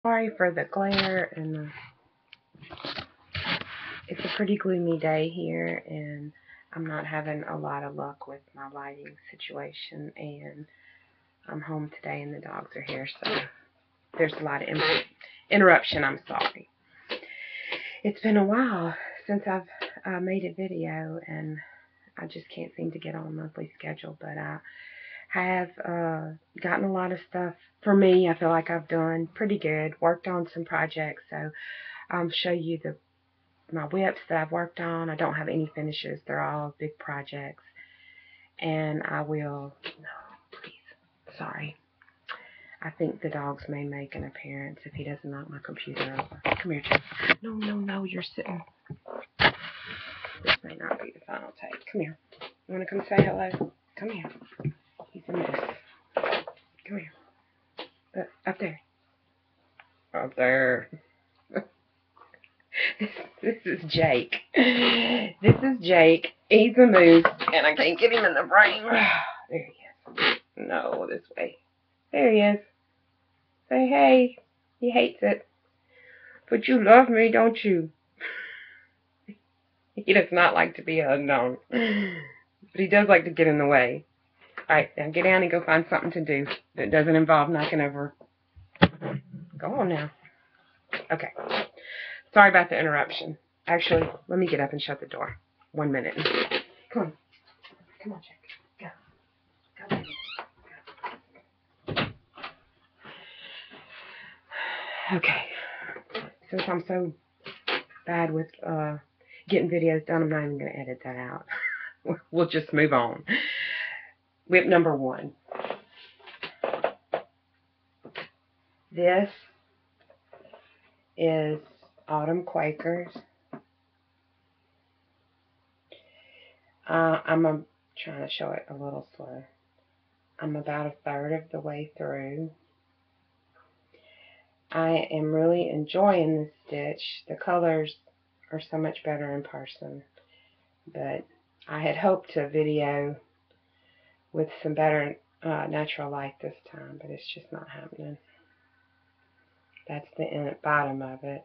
Sorry for the glare and it's a pretty gloomy day here and I'm not having a lot of luck with my lighting situation and I'm home today and the dogs are here, so there's a lot of interruption. I'm sorry. It's been a while since I've made a video and I just can't seem to get on a monthly schedule, but I have gotten a lot of stuff. For me, I feel like I've done pretty good, worked on some projects, so I'll show you my whips that I've worked on. I don't have any finishes. They're all big projects. And I will, no, please, sorry. I think the dogs may make an appearance if he doesn't knock my computer over. Come here, Jim. No, you're sitting. This may not be the final take. Come here. You want to come say hello? Come here. He's in this. Come here. Up there. Up there. This is Jake. This is Jake. He's a moose, and I can't get him in the frame. There he is. No, this way. There he is. Say hey. He hates it. But you love me, don't you? He does not like to be hugged on. But he does like to get in the way. Alright, now get down and go find something to do that doesn't involve knocking over. Go on now. Okay. Sorry about the interruption. Actually, let me get up and shut the door. 1 minute. Come on. Come on, Jack. Go. Go. Okay. Since I'm so bad with getting videos done, I'm not even going to edit that out. We'll just move on. Whip number 1. This is Autumn Quakers. I'm trying to show it a little slow. I'm about a third of the way through. I am really enjoying this stitch. The colors are so much better in person, but I had hoped to video with some better natural light this time, but it's just not happening. That's the bottom of it.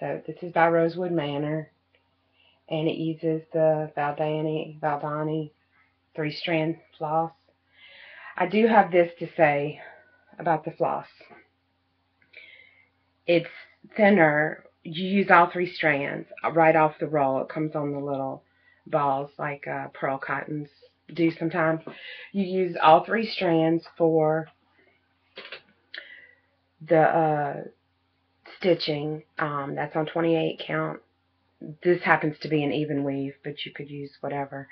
So this is by Rosewood Manor, and it uses the Valdani 3-strand floss. I do have this to say about the floss. It's thinner. You use all 3 strands right off the roll. It comes on the little balls like pearl cottons do sometimes. You use all 3 strands for the stitching. That's on 28 count. This happens to be an even weave, but you could use whatever.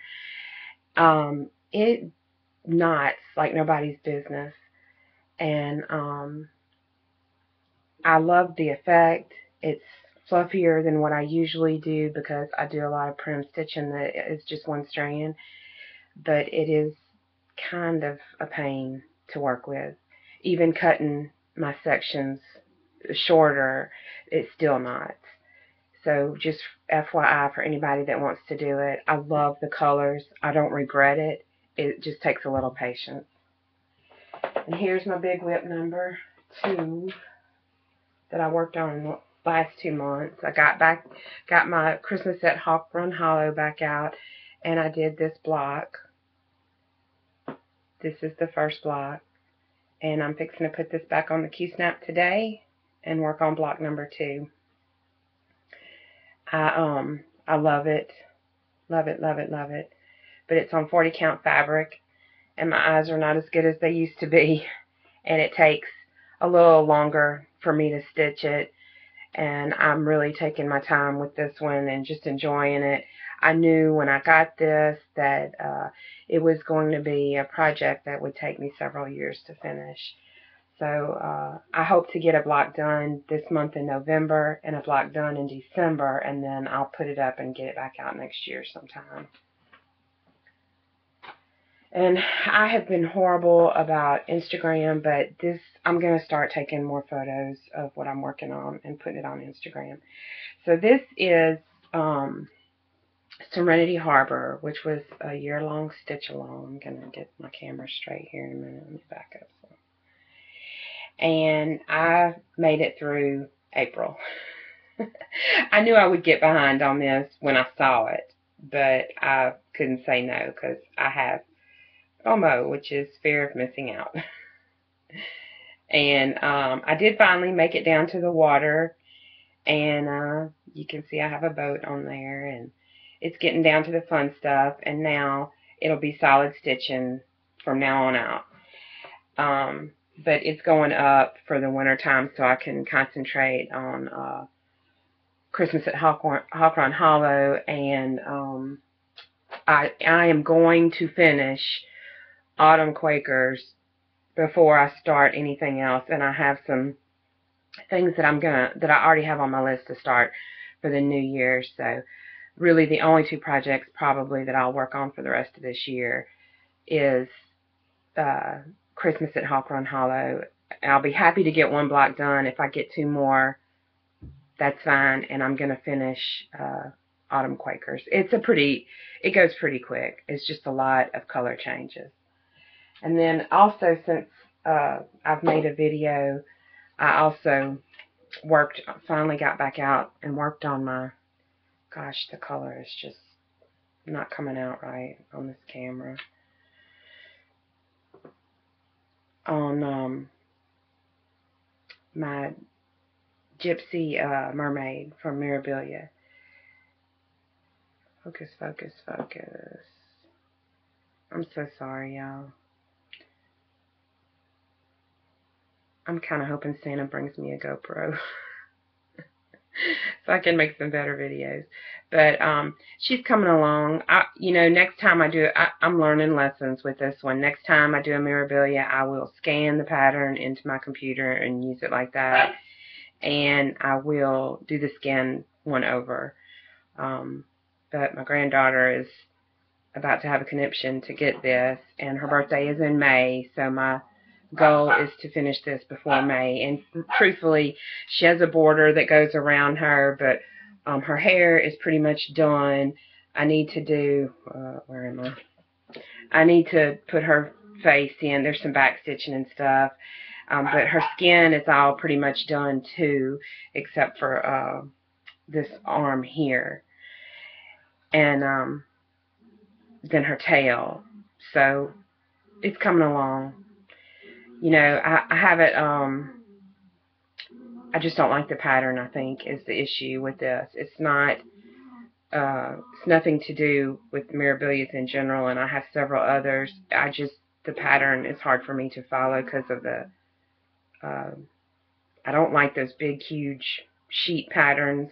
It knots like nobody's business, and I love the effect. It's fluffier than what I usually do because I do a lot of prim stitching that is just 1 strand, but it is kind of a pain to work with. Even cutting my sections shorter, it's still knots. So just FYI for anybody that wants to do it. I love the colors. I don't regret it. It just takes a little patience. And here's my big whip number 2 that I worked on in the last 2 months. I got my Christmas set Hawk Run Hollow back out, and I did this block. This is the first block, and I'm fixing to put this back on the Q-snap today and work on block number 2. I love it. Love it, love it, love it. But it's on 40 count fabric, and my eyes are not as good as they used to be, and it takes a little longer for me to stitch it, and I'm really taking my time with this one and just enjoying it. I knew when I got this that it was going to be a project that would take me several years to finish. So I hope to get a block done this month in November and a block done in December, and then I'll put it up and get it back out next year sometime. And I have been horrible about Instagram, but I'm going to start taking more photos of what I'm working on and putting it on Instagram. So this is Serenity Harbor, which was a year-long stitch-along. I'm going to get my camera straight here in a minute. Let me back up. and I made it through April. I knew I would get behind on this when I saw it, but I couldn't say no because I have FOMO, which is fear of missing out. And I did finally make it down to the water, and you can see I have a boat on there, and it's getting down to the fun stuff, and now it'll be solid stitching from now on out. But it's going up for the winter time so I can concentrate on Christmas at Hawthorne Hollow, and I am going to finish Autumn Quakers before I start anything else, and I have some things that I already have on my list to start for the new year. So really the only two projects probably that I'll work on for the rest of this year is Christmas at Hawthorne Hollow. I'll be happy to get one block done. If I get two more, that's fine, and I'm going to finish Autumn Quakers. It goes pretty quick. It's just a lot of color changes. And then also, since I've made a video, I also finally got back out and worked on my, gosh, the color is just not coming out right on this camera. On my Gypsy Mermaid from Mirabilia. Focus, focus, focus. I'm so sorry, y'all. I'm kind of hoping Santa brings me a GoPro so I can make some better videos. But she's coming along. Next time I do it, I'm learning lessons with this one. Next time I do a Mirabilia, I will scan the pattern into my computer and use it like that. And I will do the scan one over. But my granddaughter is about to have a conniption to get this, and her birthday is in May, so my goal is to finish this before May. And truthfully, she has a border that goes around her, but her hair is pretty much done. I need to do, where am I? I need to put her face in. There's some back stitching and stuff. But her skin is all pretty much done too, except for this arm here. And then her tail. So it's coming along. I have it, I just don't like the pattern, I think, is the issue with this. It's nothing to do with Mirabilias in general, and I have several others. The pattern is hard for me to follow because of the, I don't like those big, huge sheet patterns.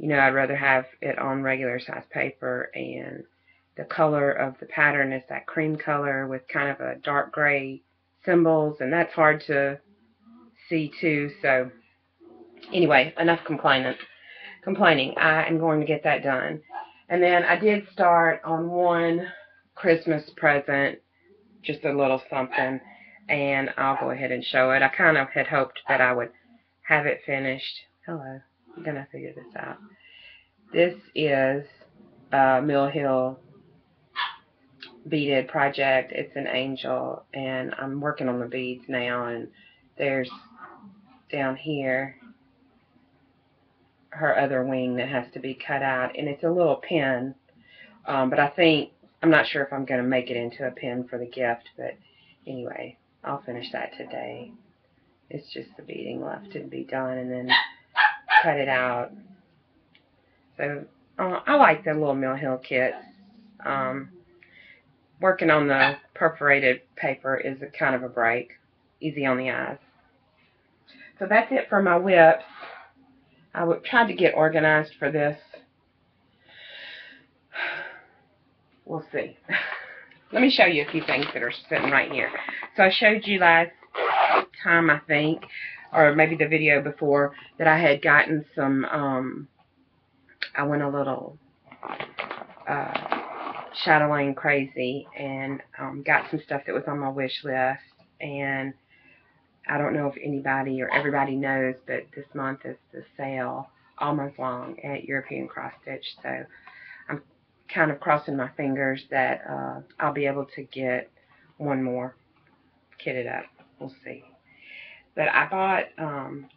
I'd rather have it on regular size paper, and the color of the pattern is that cream color with kind of a dark gray symbols, and that's hard to see too. So anyway, enough complaining. I am going to get that done. And then I did start on one Christmas present, just a little something, and I'll go ahead and show it. I kind of had hoped that I would have it finished. Hello, I'm going to figure this out. This is a Mill Hill beaded project. It's an angel, and I'm working on the beads now, and there's down here her other wing that has to be cut out, and it's a little pin, but I'm not sure if I'm going to make it into a pin for the gift, but anyway, I'll finish that today. It's just the beading left to be done, and then cut it out. So I like the little Mill Hill kits. Working on the perforated paper is a kind of a break. Easy on the eyes. So that's it for my whips. I would try to get organized for this. We'll see. Let me show you a few things that are sitting right here. So I showed you last time, I think, or maybe the video before, that I had gotten some, I went a little Chatelaine crazy and got some stuff that was on my wish list. And I don't know if anybody or everybody knows, but this month is the sale all month long at European Cross Stitch. So I'm kind of crossing my fingers that I'll be able to get one more kitted up. We'll see. But I bought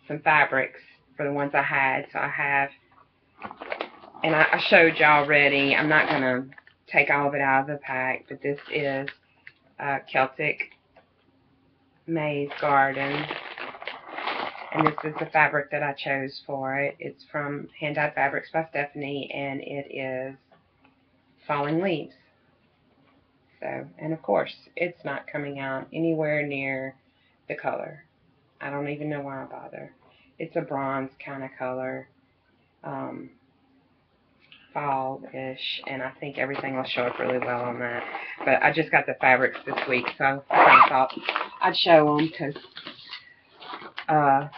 some fabrics for the ones I had. So I have, and I showed y'all already. I'm not going to take all of it out of the pack, but this is Celtic Maze Garden. And this is the fabric that I chose for it. It's from Hand Dyed Fabrics by Stephanie, and it is Falling Leaves. So, and of course, it's not coming out anywhere near the color. I don't even know why I bother. It's a bronze kind of color, fall-ish, and I think everything will show up really well on that. But I just got the fabrics this week, so I thought I'd show them because I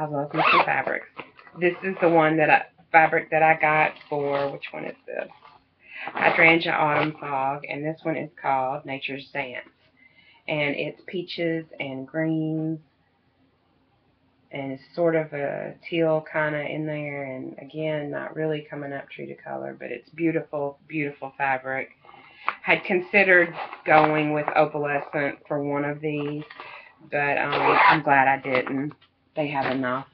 love me some fabrics. This is the one fabric that I got for, which one is this? Hydrangea Autumn Fog, and this one is called Nature's Dance. And it's peaches and greens, and it's sort of a teal kind of in there, and again, not really coming up true to color, but it's beautiful, beautiful fabric. Had considered going with opalescent for one of these, but I'm glad I didn't. They have enough.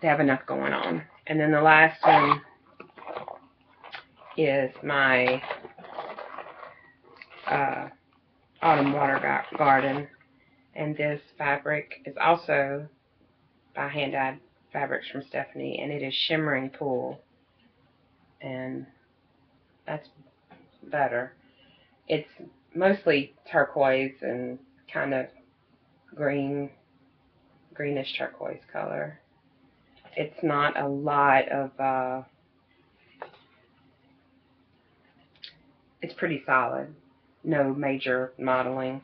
They have enough going on. And then the last one is my Autumn Water Garden, and this fabric is also by Hand Dyed Fabrics from Stephanie, and it is Shimmering Pool, and that's better. It's mostly turquoise and kind of greenish turquoise color. It's not a lot of it's pretty solid. No major modeling.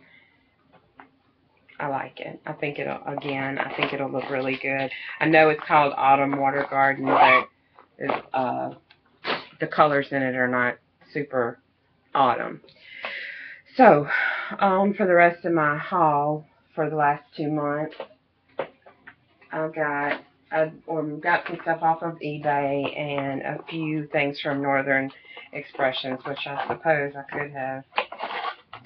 I like it. I think it'll look really good. I know it's called Autumn Water Garden, but the colors in it are not super autumn. So, for the rest of my haul for the last 2 months, I got some stuff off of eBay and a few things from Northern Expressions, which I suppose I could have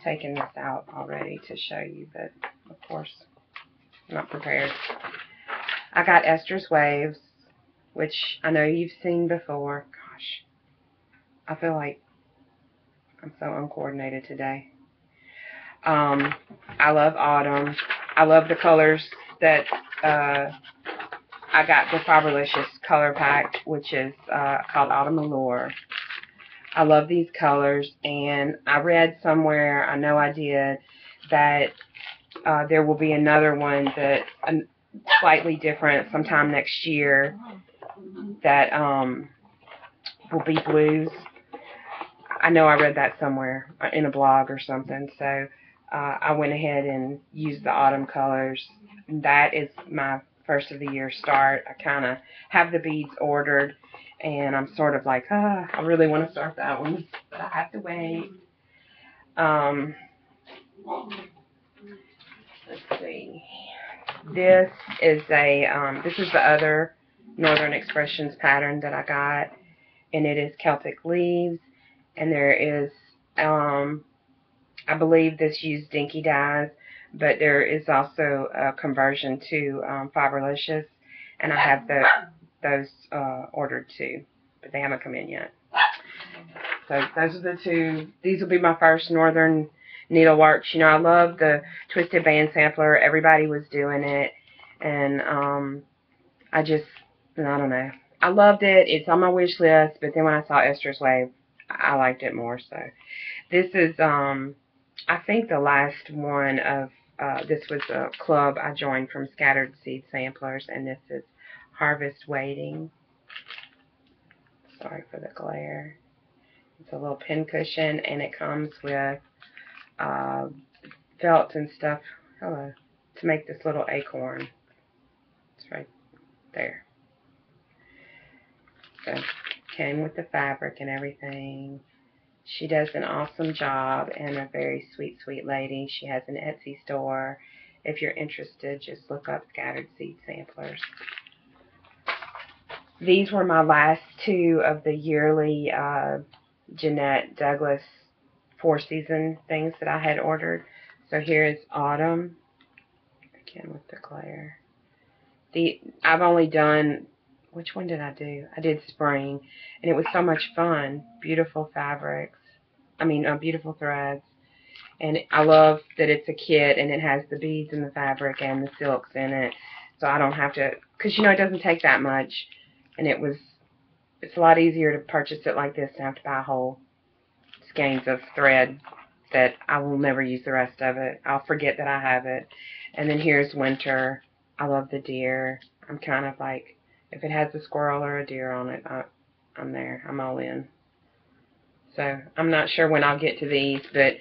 taken this out already to show you, but of course, I'm not prepared. I got Esther's Waves, which I know you've seen before. Gosh, I feel like I'm so uncoordinated today. I love autumn. I love the colors that I got the Fiberlicious color pack, which is called Autumn Allure. I love these colors, and I read somewhere, I know I did, that there will be another one that's slightly different sometime next year that will be blues. I know I read that somewhere in a blog or something, so I went ahead and used the autumn colors. That is my first of the year start. I kind of have the beads ordered, and I'm sort of like, I really want to start that one, but I have to wait. Let's see. This is the other Northern Expressions pattern that I got, and it is Celtic Leaves, and there is, I believe this used dinky dyes, but there is also a conversion to Fiberlicious, and I have those ordered too, but they haven't come in yet. So those are the two. These will be my first Northern needleworks. You know, I love the Twisted Band Sampler. Everybody was doing it, and I don't know. I loved it. It's on my wish list, but then when I saw Esther's Wave, I liked it more. So this is, I think the last one of, this was a club I joined from Scattered Seed Samplers, and this is Harvest Waiting. Sorry for the glare. It's a little pin cushion, and it comes with felt and stuff. Hello. To make this little acorn. It's right there. So, came with the fabric and everything. She does an awesome job, and a very sweet, sweet lady. She has an Etsy store. If you're interested, just look up Scattered Seed Samplers. These were my last two of the yearly Jeanette Douglas 4-season things that I had ordered. So here is Autumn. again with the glare. I've only done, which one did I do? I did spring, and it was so much fun. Beautiful fabrics. I mean, beautiful threads. And I love that it's a kit, and it has the beads in the fabric and the silks in it. So I don't have to, because, you know, it doesn't take that much. And it's a lot easier to purchase it like this than have to buy whole skeins of thread that I will never use the rest of it. I'll forget that I have it. And then here's winter. I love the deer. I'm kind of like, if it has a squirrel or a deer on it, I'm there. I'm all in. So I'm not sure when I'll get to these, but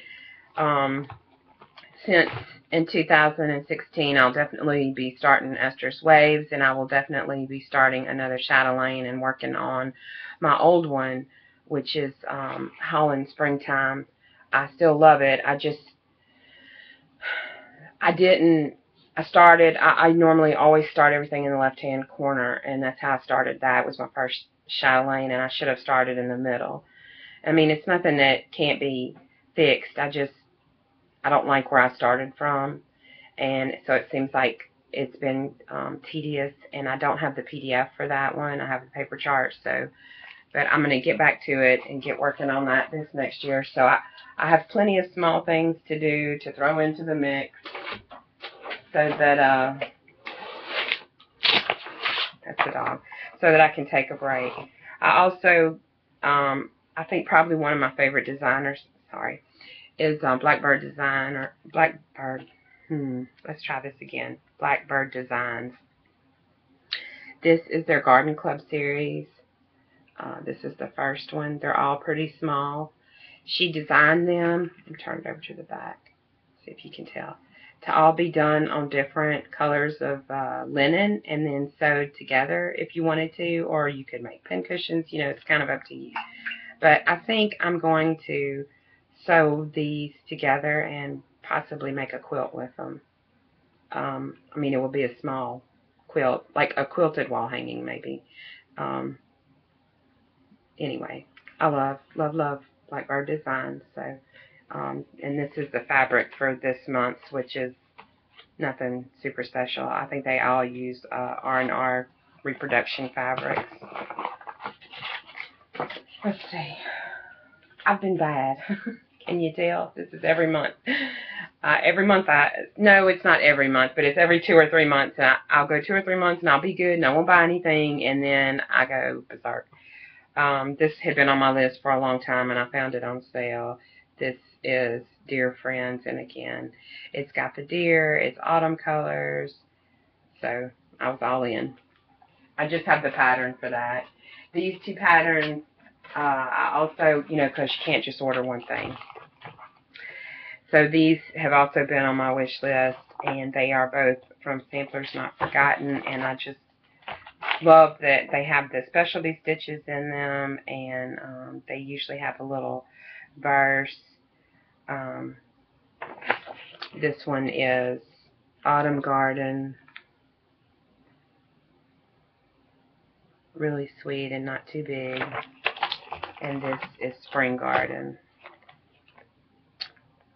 since in 2016 I'll definitely be starting Esther's Waves, and I will definitely be starting another Chatelaine and working on my old one, which is Holland Springtime. I still love it. I normally always start everything in the left-hand corner, and that's how I started that. It was my first Chatelaine, and I should have started in the middle. I mean, it's nothing that can't be fixed. I don't like where I started from, and so it seems like it's been tedious, and I don't have the PDF for that one. I have the paper chart, but I'm going to get back to it and get working on that this next year. So I have plenty of small things to do to throw into the mix, so that that's the dog, so that I can take a break. I also, I think probably one of my favorite designers, is Blackbird Design, or Blackbird, let's try this again, Blackbird Designs. This is their Garden Club series. This is the first one. They're all pretty small. She designed them, and turn it over to the back, see if you can tell, to all be done on different colors of linen and then sewed together if you wanted to, or you could make pincushions. You know, it's kind of up to you. But I think I'm going to sew these together and possibly make a quilt with them. I mean, it will be a small quilt, like a quilted wall hanging maybe. Anyway, I love Blackbird Designs. So, and this is the fabric for this month, which is nothing super special. I think they all use R&R reproduction fabrics. Let's see. I've been bad. Can you tell? This is every month. Every month no, it's not every month, but it's every 2 or 3 months. I'll go 2 or 3 months and I'll be good and I won't buy anything, and then I go berserk. This had been on my list for a long time, and I found it on sale. This is Dear Friends, and again, it's got the deer, it's autumn colors, so I was all in. I just have the pattern for that. These two patterns, I also, you know, because you can't just order one thing. So these have also been on my wish list, and they are both from Samplers Not Forgotten, and I just love that they have the specialty stitches in them, and they usually have a little verse. This one is Autumn Garden. Really sweet and not too big. And this is Spring Garden.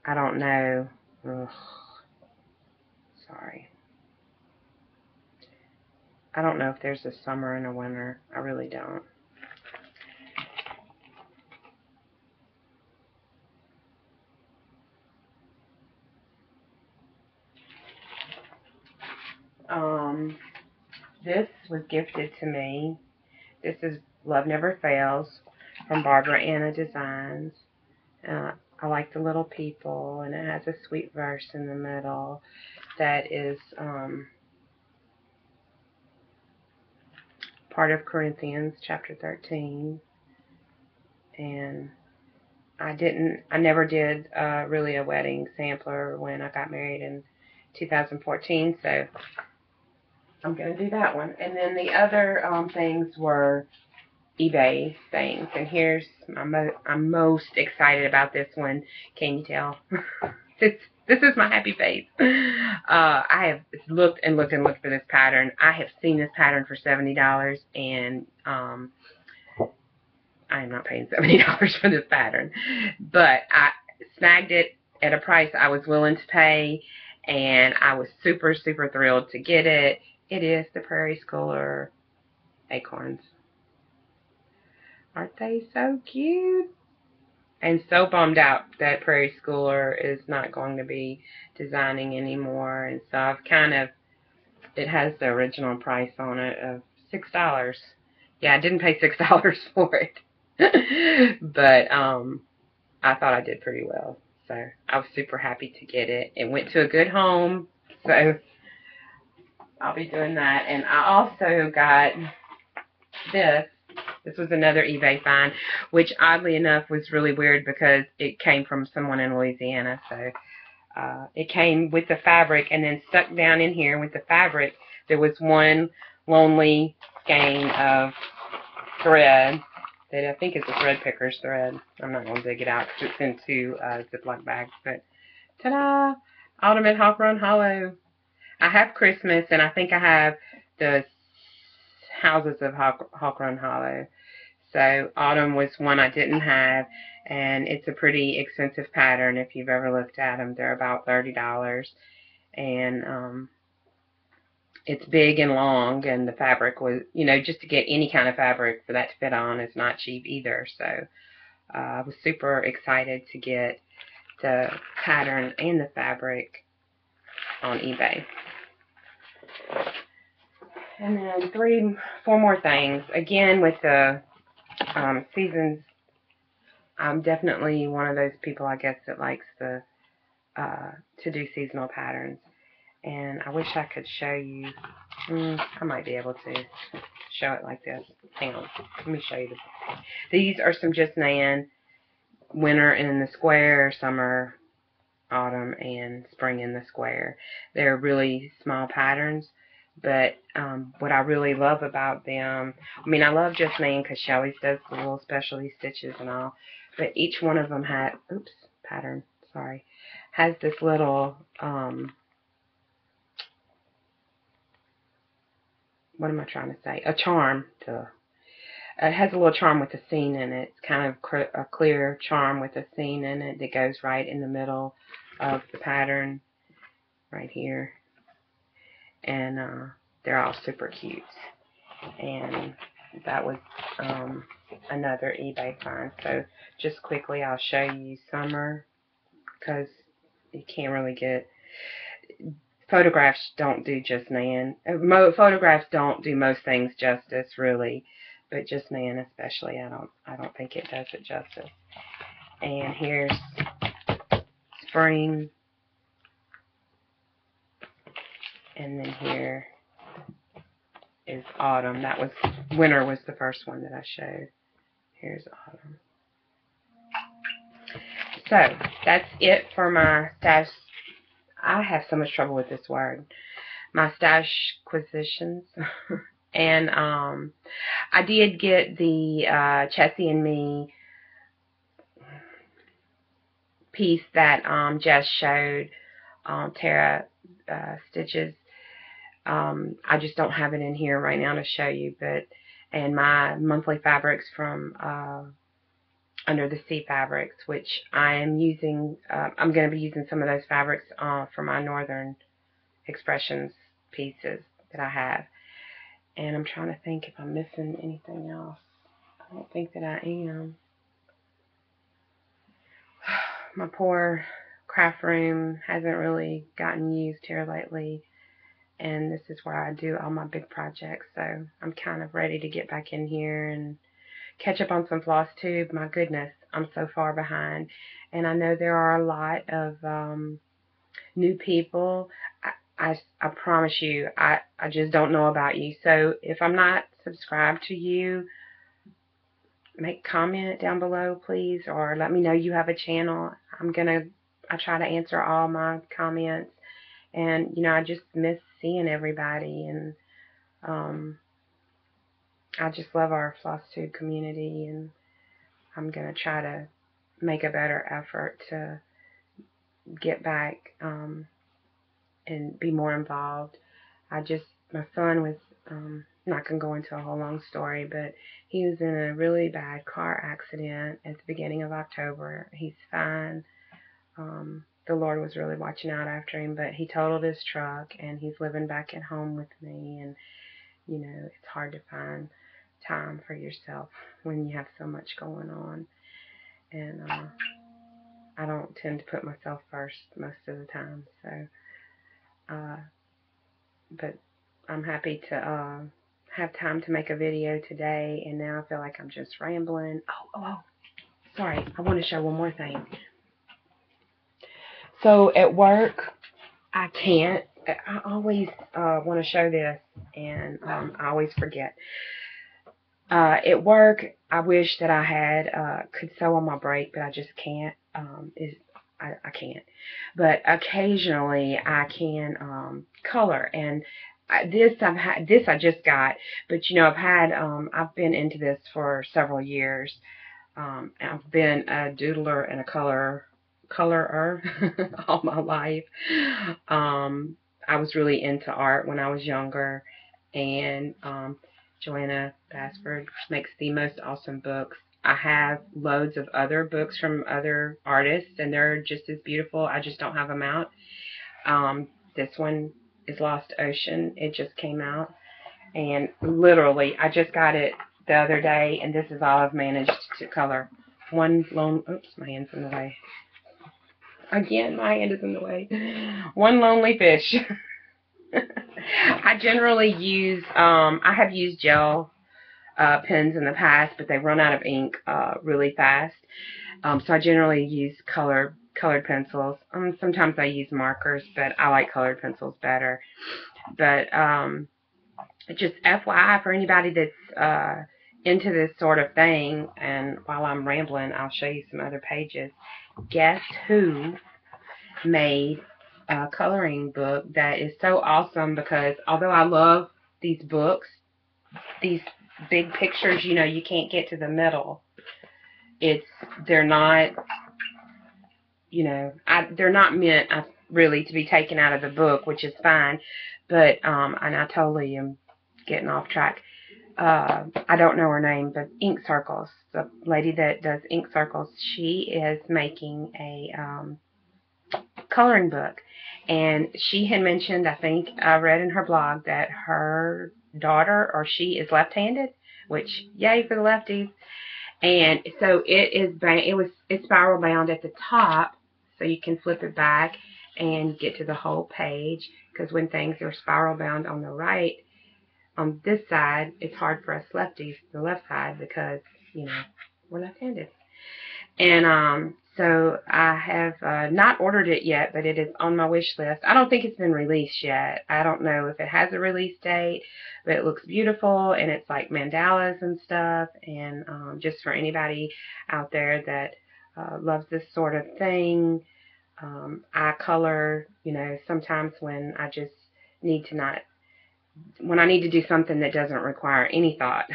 I don't know. Ugh. Sorry. I don't know if there's a summer and a winter. I really don't. This was gifted to me. This is Love Never Fails from Barbara Anna Designs. I like the little people, and it has a sweet verse in the middle that is part of Corinthians chapter 13. And I never did really a wedding sampler when I got married in 2014, so I'm going to do that one. And then the other things were eBay things, and here's I'm most excited about this one. Can you tell? This is my happy face. I have looked and looked and looked for this pattern. I have seen this pattern for $70, and I am not paying $70 for this pattern, but I snagged it at a price I was willing to pay, and I was super, super thrilled to get it. It is the Prairie Schooler acorns. Aren't they so cute? And so bummed out that Prairie Schooler is not going to be designing anymore. And so I've kind of, it has the original price on it of $6. Yeah, I didn't pay $6 for it. But I thought I did pretty well. So I was super happy to get it. It went to a good home. So I'll be doing that. And I also got this. This was another eBay find, which oddly enough was really weird because it came from someone in Louisiana. So it came with the fabric, and then stuck down in here with the fabric, there was one lonely skein of thread that I think is a thread picker's thread. I'm not going to dig it out because it's in two Ziploc bags. But ta-da! Autumn at Hawk Run Hollow. I have Christmas, and I think I have the Houses of Hawk Run Hollow. So Autumn was one I didn't have, and it's a pretty expensive pattern. If you've ever looked at them, they're about $30, and it's big and long, and the fabric was, you know, just to get any kind of fabric for that to fit on is not cheap either. So I was super excited to get the pattern and the fabric on eBay. And then 4 more things. Again, with the seasons, I'm definitely one of those people, I guess, that likes the to do seasonal patterns. And I wish I could show you. I might be able to show it like this. Hang on. Let me show you this. These are some Just Nan winter in the square, summer, autumn, and spring in the square. They're really small patterns, but what I really love about them, I mean, I love Just Nan because she always does the little specialty stitches and all, but each one of them has this little, what am I trying to say? A charm. It has a little charm with a scene in it. It's kind of a clear charm with a scene in it that goes right in the middle of the pattern, right here. And they're all super cute. And that was another eBay find. So just quickly, I'll show you summer, because you can't really get, photographs don't do Just Nan. Photographs don't do most things justice, really, but Just Nan especially, I don't think it does it justice. And here's spring, and then here is autumn. That was winter was the first one that I showed. Here's autumn. So that's it for my stash. I have so much trouble with this word. My stash acquisitions. And I did get the Chessie and Me piece that Jess showed, Tara stitches. I just don't have it in here right now to show you, and my monthly fabrics from Under the Sea Fabrics, which I am using. I'm going to be using some of those fabrics for my Northern Expressions pieces that I have. And I'm trying to think if I'm missing anything else. I don't think that I am. My poor craft room hasn't really gotten used here lately, and this is where I do all my big projects, so I'm kind of ready to get back in here and catch up on some floss tube. My goodness, I'm so far behind, and I know there are a lot of new people. I promise you, I just don't know about you. So if I'm not subscribed to you, make a comment down below, please, or let me know you have a channel. I try to answer all my comments, and you know, I just miss seeing everybody, and I just love our floss tube community, and I'm gonna try to make a better effort to get back and be more involved. My son was, not going to go into a whole long story, but he was in a really bad car accident at the beginning of October. He's fine. the Lord was really watching out after him, but he totaled his truck, and he's living back at home with me, and, you know, it's hard to find time for yourself when you have so much going on, and I don't tend to put myself first most of the time, so, but I'm happy to have time to make a video today, and now I feel like I'm just rambling. Oh, sorry, I want to show one more thing. So at work, I can't. I always want to show this, and I always forget. At work, I wish that I had could sew on my break, but I just can't. I can't. But occasionally, I can color, and this I just got. But you know, I've been into this for several years. I've been a doodler and a colorer all my life. I was really into art when I was younger, and Joanna Basford makes the most awesome books. I have loads of other books from other artists, and they're just as beautiful. I just don't have them out. This one is Lost Ocean. It just came out, and literally, I just got it the other day, and this is all I've managed to color. Oops, my hand's in the way. Again, my hand is in the way. One lonely fish. I generally use, I have used gel pens in the past, but they run out of ink really fast. So I generally use colored pencils. Sometimes I use markers, but I like colored pencils better. But just FYI for anybody that's into this sort of thing, and while I'm rambling, I'll show you some other pages. Guess who made a coloring book that is so awesome? Because although I love these books, these big pictures, you know, you can't get to the middle. They're not, you know, they're not meant really to be taken out of the book, which is fine. But and I totally am getting off track. I don't know her name, but ink circles. The lady that does ink circles, she is making a coloring book, and she had mentioned, I think I read in her blog, that her daughter or she is left-handed, which yay for the lefties. And so it's spiral bound at the top, so you can flip it back and get to the whole page, because when things are spiral bound on the right, on this side, it's hard for us lefties, the left side, because, you know, we're left-handed. And so I have not ordered it yet, but it is on my wish list. I don't think it's been released yet. I don't know if it has a release date, but it looks beautiful, and it's like mandalas and stuff. And just for anybody out there that loves this sort of thing, I color, you know, sometimes when I just need to not, when I need to do something that doesn't require any thought.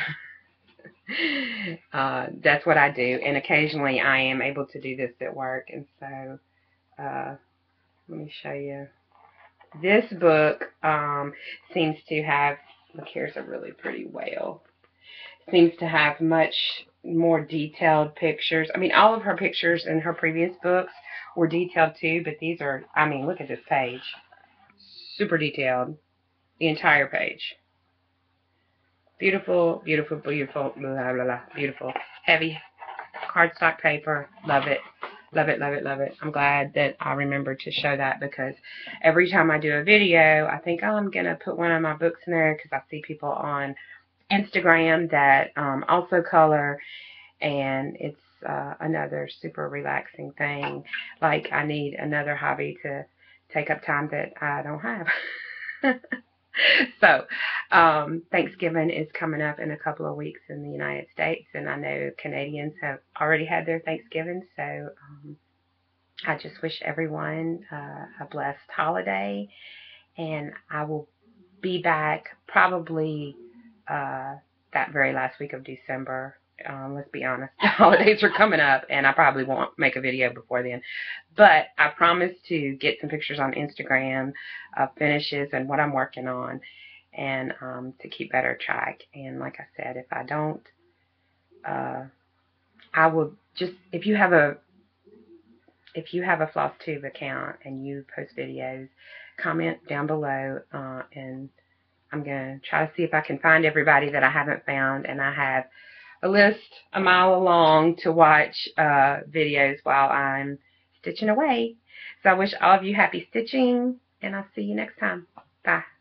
That's what I do, and occasionally I am able to do this at work. And so let me show you. This book seems to have, look, here's a really pretty whale. Seems to have much more detailed pictures. I mean, all of her pictures in her previous books were detailed too, but these are, I mean, look at this page. Super detailed. The entire page. Beautiful, beautiful, beautiful, blah, blah, blah, beautiful. Heavy cardstock paper. Love it. Love it, love it, love it. I'm glad that I remembered to show that, because every time I do a video, I think, oh, I'm going to put one of my books in there, because I see people on Instagram that also color, and it's another super relaxing thing. Like, I need another hobby to take up time that I don't have. So, Thanksgiving is coming up in a couple of weeks in the United States, and I know Canadians have already had their Thanksgiving, so I just wish everyone a blessed holiday, and I will be back probably that very last week of December. Let's be honest, the holidays are coming up, and I probably won't make a video before then. But I promise to get some pictures on Instagram of finishes and what I'm working on, and to keep better track. And like I said, if I don't, I will just, if you have if you have a FlossTube account and you post videos, comment down below, and I'm going to try to see if I can find everybody that I haven't found, and I have a list a mile long to watch videos while I'm stitching away. So I wish all of you happy stitching, and I'll see you next time. Bye.